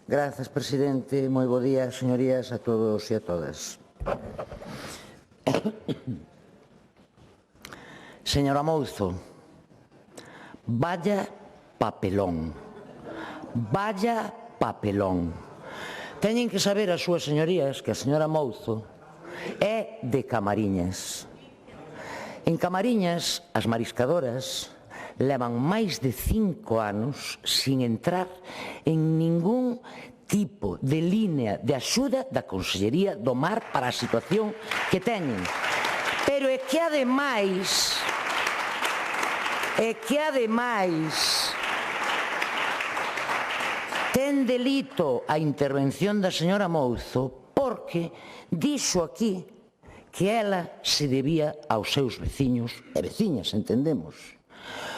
Grazas, presidente. Moi bo día, señorías, a todos e a todas. Señora Mouzo, vaya papelón. Vaya papelón. Teñen que saber as súas señorías que a señora Mouzo é de Camariñas. En Camariñas, as mariscadoras levan máis de 5 anos sin entrar en ningún tipo de línea de axuda da Consellería do Mar para a situación que teñen. Pero é que ademais ten delito a intervención da señora Mouzo porque dixo aquí que ela se debía aos seus veciños e veciñas, entendemos.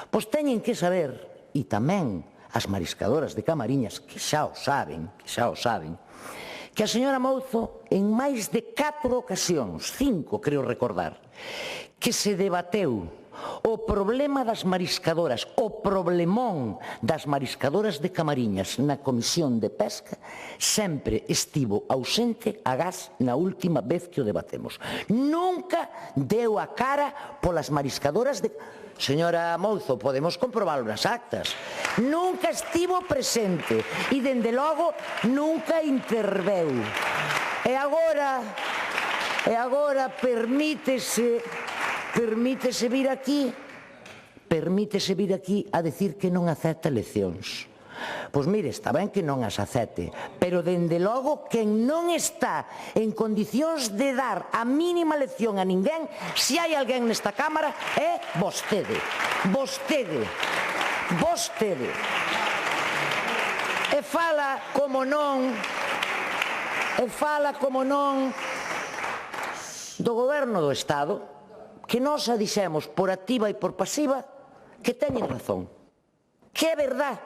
Pois teñen que saber, e tamén as mariscadoras de Camariñas, que xa o saben, que a señora Mouzo en máis de 4 ocasións, 5 creo recordar, que se debateu o problema das mariscadoras, o problemón das mariscadoras de Camariñas na Comisión de Pesca, sempre estivo ausente agás na última vez que o debatemos. Nunca deu a cara polas mariscadoras de... Señora Mouzo, podemos comprobarlo nas actas. Nunca estivo presente e, dende logo, nunca interveu. E agora permítese vir aquí a decir que non acepta leccións. Pois mire, está ben que non as acepte, pero dende logo quen non está en condicións de dar a mínima lección a ninguén, se hai alguén nesta Cámara, é vostede. Vostede. E fala como non do Goberno do Estado, que nós a dixemos por activa e por pasiva que teñen razón, que é verdad.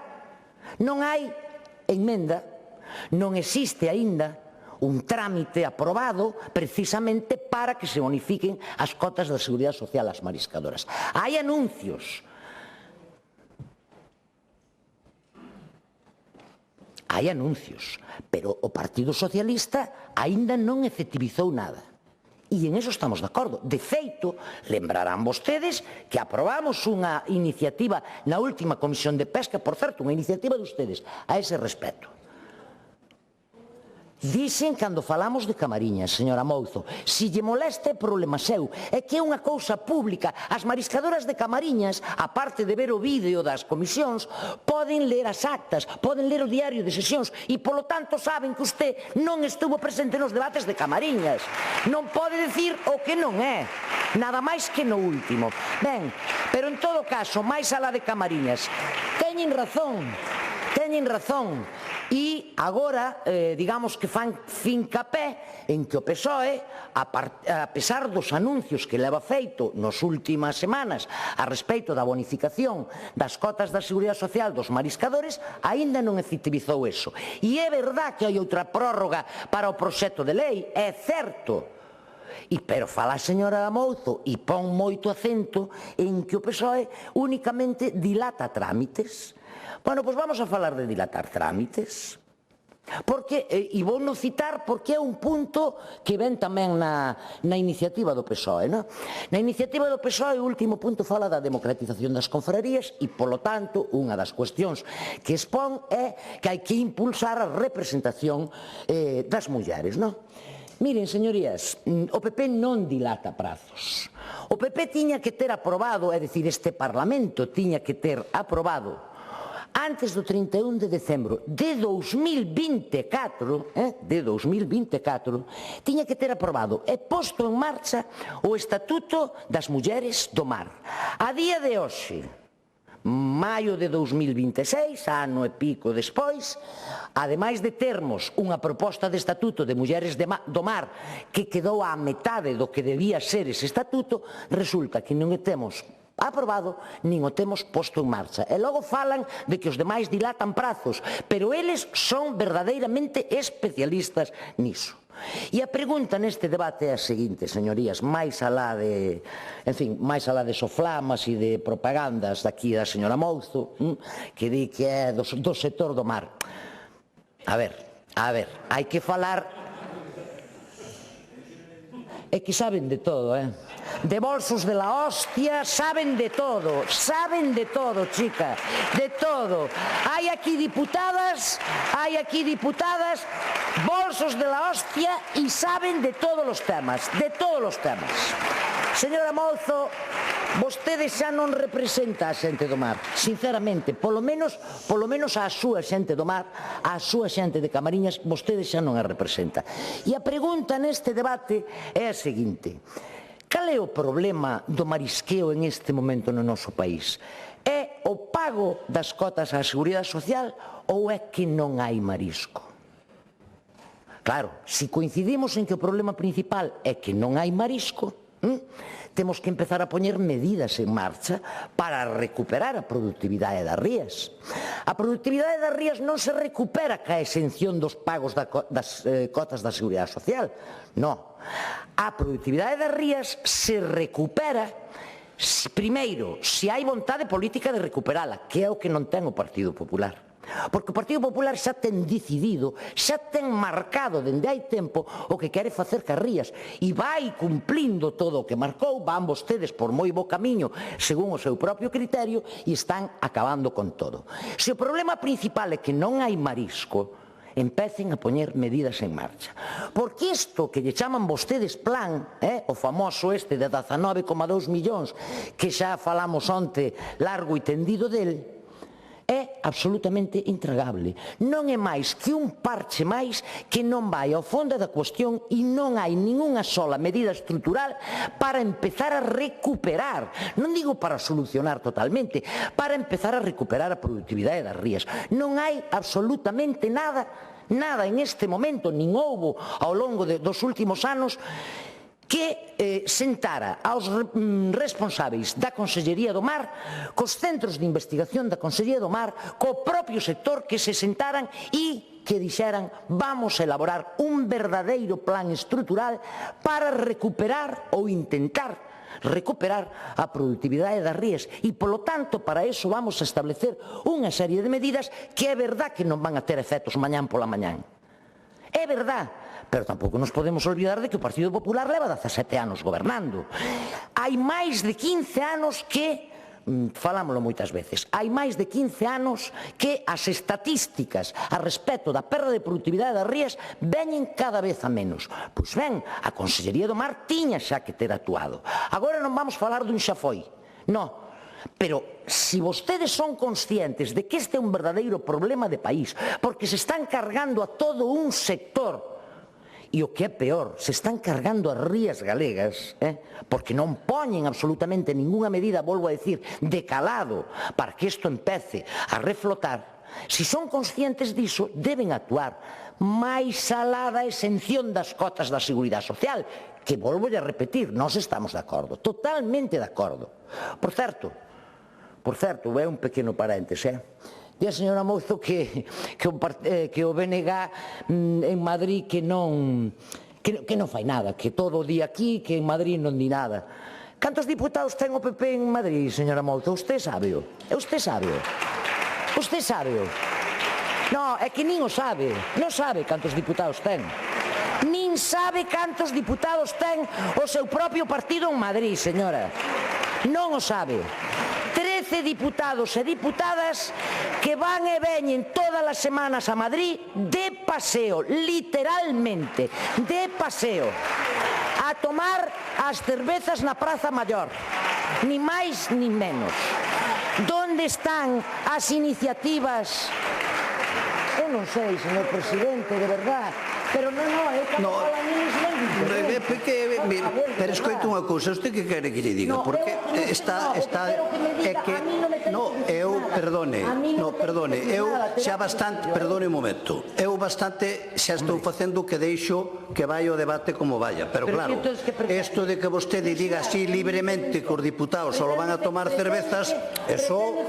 Non hai emenda, non existe aínda un trámite aprobado precisamente para que se bonifiquen as cotas da Seguridade Social ás mariscadoras. Hai anuncios. Pero o Partido Socialista aínda non efectivizou nada. E en eso estamos de acordo. De feito, lembrarán vostedes que aprobamos unha iniciativa na última Comisión de Pesca, por certo, unha iniciativa de ustedes, a ese respecto. Dixen cando falamos de Camariñas, señora Mouzo, se lle molesta é problema seu, é que é unha cousa pública. As mariscadoras de Camariñas, aparte de ver o vídeo das comisións, poden ler as actas, poden ler o diario de sesións e, polo tanto, saben que usted non estuvo presente nos debates de Camariñas. Non pode decir o que non é, nada máis que no último. Ben, pero en todo caso, máis alá de Camariñas, teñen razón. E agora, digamos que fan fincapé en que o PSOE, a pesar dos anuncios que leva feito nas últimas semanas a respecto da bonificación das cotas da Seguridade Social dos mariscadores, aínda non efectivizou eso. E é verdad que hai outra prórroga para o proxecto de lei, é certo. Pero fala a señora Mouzo e pon moito acento en que o PSOE únicamente dilata trámites. Bueno, pois vamos a falar de dilatar trámites. Porque, e vou non citar porque é un punto que ven tamén na iniciativa do PSOE. Na iniciativa do PSOE o último punto fala da democratización das confrarías e, polo tanto, unha das cuestións que expón é que hai que impulsar a representación das mulleres. Miren, señorías, o PP non dilata prazos. O PP tiña que ter aprobado, é dicir, este Parlamento tiña que ter aprobado antes do 31 de decembro de 2024, tiña que ter aprobado e posto en marcha o Estatuto das Mulleres do Mar. A día de hoxe, maio de 2026, ano e pico despois, ademais de termos unha proposta de Estatuto de Mulleres do Mar que quedou á metade do que debía ser ese estatuto, resulta que non o temos aprobado, nin o temos posto en marcha. E logo falan de que os demais dilatan prazos, pero eles son verdadeiramente especialistas niso. E a pregunta neste debate é a seguinte, señorías, máis alá de soflamas e de propagandas daqui da señora Mouzo, que di que é do sector do mar. A ver, hai que falar... É que saben de todo, de bolsos de la hostia, saben de todo, chica, de todo. Hai aquí diputadas, bolsos de la hostia e saben de todos os temas, Señora Mouzo, vostede xa non representa a xente do mar, sinceramente, polo menos a súa xente do mar, a súa xente de Camariñas, vostede xa non a representa. E a pregunta neste debate é a seguinte: cal é o problema do marisqueo en este momento no noso país? É o pago das cotas á Seguridade Social ou é que non hai marisco? Claro, se coincidimos en que o problema principal é que non hai marisco, temos que empezar a poñer medidas en marcha para recuperar a produtividade das rías. A produtividade das rías non se recupera ca exención dos pagos das cotas da Seguridade Social. Non. A produtividade das rías se recupera primeiro, se hai vontade política de recuperala, que é o que non ten o Partido Popular. Porque o Partido Popular xa ten decidido, xa ten marcado dende hai tempo o que quere facer cas rías e vai cumplindo todo o que marcou, van vostedes por moi bo camiño según o seu propio criterio e están acabando con todo. Se o problema principal é que non hai marisco, empecen a poñer medidas en marcha. Porque isto que lle chaman vostedes plan, o famoso este de 19,2 millóns, que xa falamos onte largo e tendido del, é absolutamente intragable. Non é máis que un parche máis que non vai ao fondo da cuestión e non hai ningunha sola medida estrutural para empezar a recuperar, non digo para solucionar totalmente, para empezar a recuperar a produtividade das rías. Non hai absolutamente nada en este momento, nin houbo ao longo dos últimos anos, que sentara aos responsáveis da Consellería do Mar, cos centros de investigación da Consellería do Mar, co propio sector, que se sentaran e que dixeran: vamos a elaborar un verdadeiro plan estrutural para recuperar ou intentar recuperar a produtividade das rías e, polo tanto, para iso vamos a establecer unha serie de medidas que é verdad que non van a ter efectos mañán pola mañán. É verdad, pero tampouco nos podemos olvidar de que o Partido Popular leva 17 anos gobernando. Hai máis de 15 anos que, falámoslo moitas veces, hai máis de 15 anos que as estatísticas a respecto da perda de produtividade das rías veñen cada vez a menos. Pois ben, a Consellería do Mar tiña xa que ter actuado. Agora non vamos falar dun xa foi, non. Pero se vostedes son conscientes de que este é un verdadeiro problema de país, porque se están cargando a todo un sector, e o que é peor, se están cargando as rías galegas, porque non poñen absolutamente ninguna medida, volvo a decir, de calado, para que isto empece a reflotar. Se son conscientes diso, deben actuar máis alá da exención das cotas da Seguridade Social, que volvo a repetir, nós estamos de acordo, totalmente de acordo. Por certo, é un pequeno paréntese, e a señora Mouzo que o BNG en Madrid que non fai nada, que todo o día aquí, que en Madrid non di nada. Cantos diputados ten o PP en Madrid, señora Mouzo? Usted sábeo. Non, é que nin o sabe. Non sabe cantos diputados ten. Nin sabe cantos diputados ten o seu propio partido en Madrid, señora. Non o sabe. 13 diputados e diputadas que van e veñen todas as semanas a Madrid de paseo, literalmente, de paseo, a tomar as cervezas na Praza Maior, ni máis ni menos. Donde están as iniciativas? Eu non sei, señor presidente, de verdad, pero non, eu cando falo a mí pero escoite unha cousa, usted que quere que lle diga? Porque está é que perdone, eu xa bastante, perdone un momento, eu bastante xa estou facendo que deixo que vai o debate como vaya, pero claro, isto de que vostede diga así libremente que os diputados só van a tomar cervezas, eso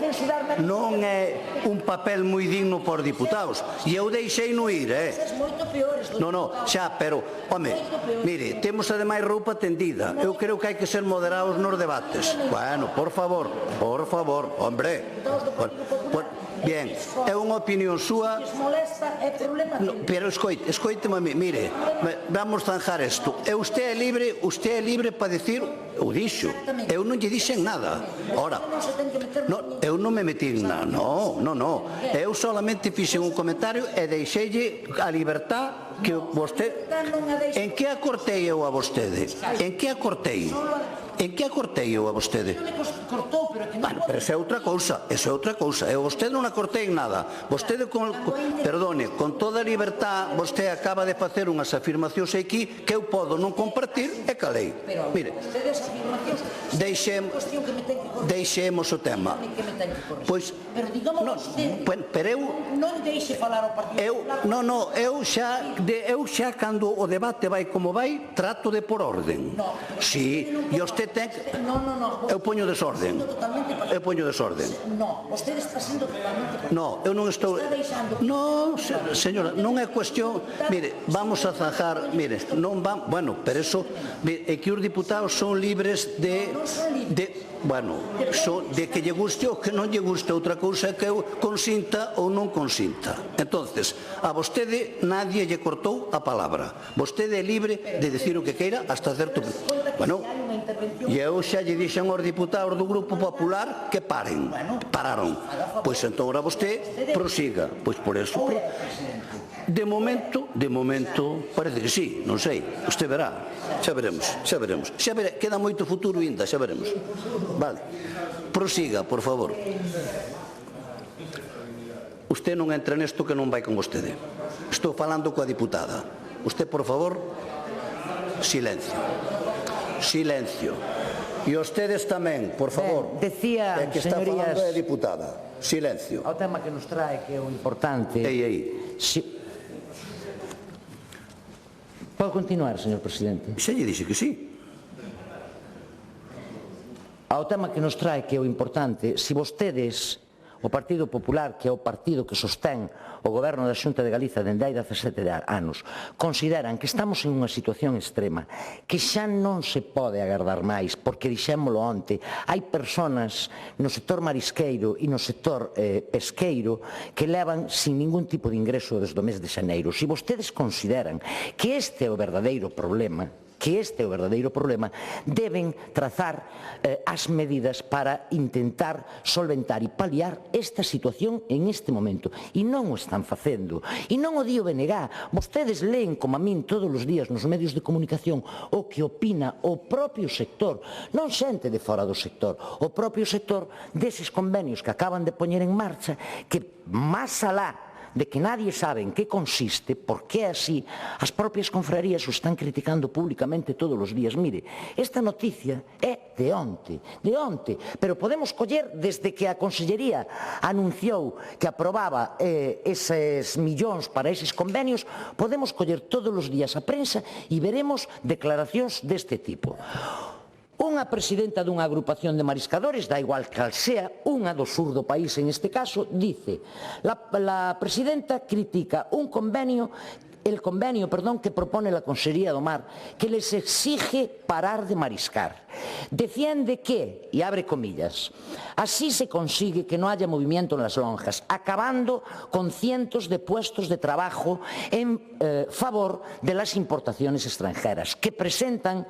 non é un papel moi digno por diputados, e eu deixei no ir, xa, pero, home, mire, temos ademais roupa tendida. Eu creo que hai que ser moderados nos debates. Bueno, por favor, hombre. Bien, é unha opinión súa, pero escoíteme a mí, mire, vamos zanjar isto. Usted é libre para decir, o dixo, eu non lle dixen nada. Ora, eu non me metí en nada, non, eu solamente fixen un comentario e deixeille a libertad que vostede... En que acortei eu a vostede? En que acortei? En que acortei eu a vostede? Bueno, pero esa é outra cousa, eu vostede non acortei en nada. Vostede, perdone, con toda a libertad, vostede acaba de facer unhas afirmacións aquí que eu podo non compartir e calei. Mire, deixemos o tema. Pois, pero eu... Non deixe falar o Partido Popular. Eu xa, cando o debate vai como vai, trato de por orden. Si, e vostede ten... Eu poño desorden. No, vostede está sendo totalmente... No, eu non estou... No, señora, non é cuestión... Mire, vamos a zanjar... Mire, non van... Bueno, pero eso... É que os diputados son libres de... Bueno, de que lle guste ou que non lle guste. Outra cousa é que eu consinta ou non consinta. Entonces, a vostede nadie lle cortou a palabra. Vostede é libre de decir o que queira hasta certo punto. Bueno, e eu xa lle dixen aos diputados do Grupo Popular que paren. Pararon. Pois entón ahora vostede prosiga. Pois por eso... De momento, parece que sí, non sei, usted verá, xa veremos, queda moito futuro ainda, xa veremos. Vale, prosiga, por favor. Usted non entra nesto que non vai con vostede. Estou falando coa diputada. Usted, por favor, silencio. E ustedes tamén, por favor. Decía, que está falando a diputada. Silencio. Ao tema que nos trae, que é o importante... Pode continuar, señor presidente. Xa lle dixe que sí. Ao tema que nos trae, que é o importante, se vostedes, o Partido Popular, que é o partido que sostén o Goberno da Xunta de Galiza dende hai 17 anos, consideran que estamos en unha situación extrema, que xa non se pode agardar máis, porque dixémolo onte, hai persoas no sector marisqueiro e no sector pesqueiro que levan sin ningún tipo de ingreso desde o mes de xaneiro. Se vostedes consideran que este é o verdadeiro problema, deben trazar as medidas para intentar solventar e paliar esta situación en este momento. E non o están facendo. E non o di o BNG. Vostedes leen, como a min, todos os días nos medios de comunicación o que opina o propio sector, non xente de fora do sector, o propio sector deses convenios que acaban de poñer en marcha, que máis alá de que nadie sabe en que consiste, por que é así, as propias confrarías o están criticando públicamente todos os días. Mire, esta noticia é de onte, pero podemos coller desde que a Consellería anunciou que aprobaba eses millóns para eses convenios, podemos coller todos os días a prensa e veremos declaracións deste tipo. Unha presidenta dunha agrupación de mariscadores, da igual cal sea, unha do sur do país en este caso, dice, la presidenta critica el convenio que propone la Consellería do Mar, que les exige parar de mariscar. Defiende que, y abre comillas, así se consigue que no haya movimiento en las lonjas, acabando con cientos de puestos de trabajo en favor de las importaciones extranjeras, que presentan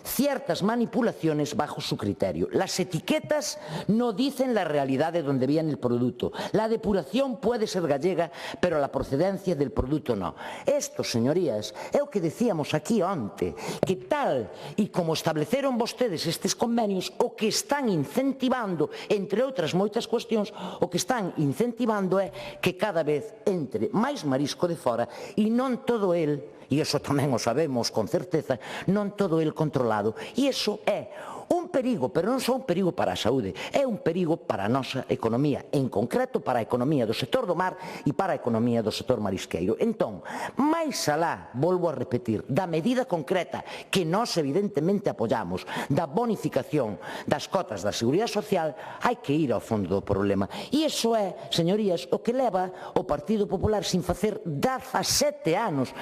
ciertas manipulaciones bajo su criterio. Las etiquetas no dicen la realidad de dónde viene el producto. La depuración puede ser gallega, pero la procedencia del producto no. Esto, señorías, é o que decíamos aquí onte, que tal e como estableceron vostedes estes convenios, o que están incentivando, entre outras moitas cuestións, o que están incentivando é que cada vez entre máis marisco de fora e non todo el, e iso tamén o sabemos con certeza, non todo el controlado. E iso é un un perigo, pero non só un perigo para a saúde, é un perigo para a nosa economía, en concreto para a economía do sector do mar e para a economía do sector marisqueiro. Entón, máis alá, volvo a repetir, da medida concreta que nós evidentemente apoyamos, da bonificación das cotas da Seguridade Social, hai que ir ao fondo do problema. E iso é, señorías, o que leva o Partido Popular sin facer 17 anos.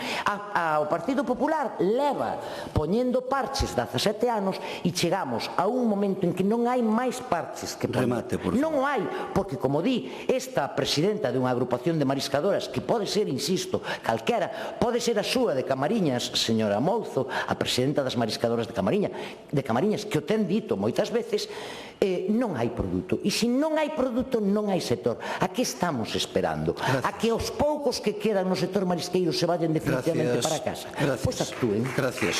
O Partido Popular leva poñendo parches 17 anos e chegamos a un momento en que non hai máis parches que poñer. Remate, por favor. Non hai, porque como di esta presidenta de unha agrupación de mariscadoras, que pode ser, insisto, calquera, pode ser a súa de Camariñas, señora Mouzo, a presidenta das mariscadoras de Camariñas, que o ten dito moitas veces, non hai produto. E se non hai produto, non hai sector. A que estamos esperando? Gracias. A que os poucos que quedan no sector marisqueiro se vayan definitivamente para casa? Pois actúen. Gracias.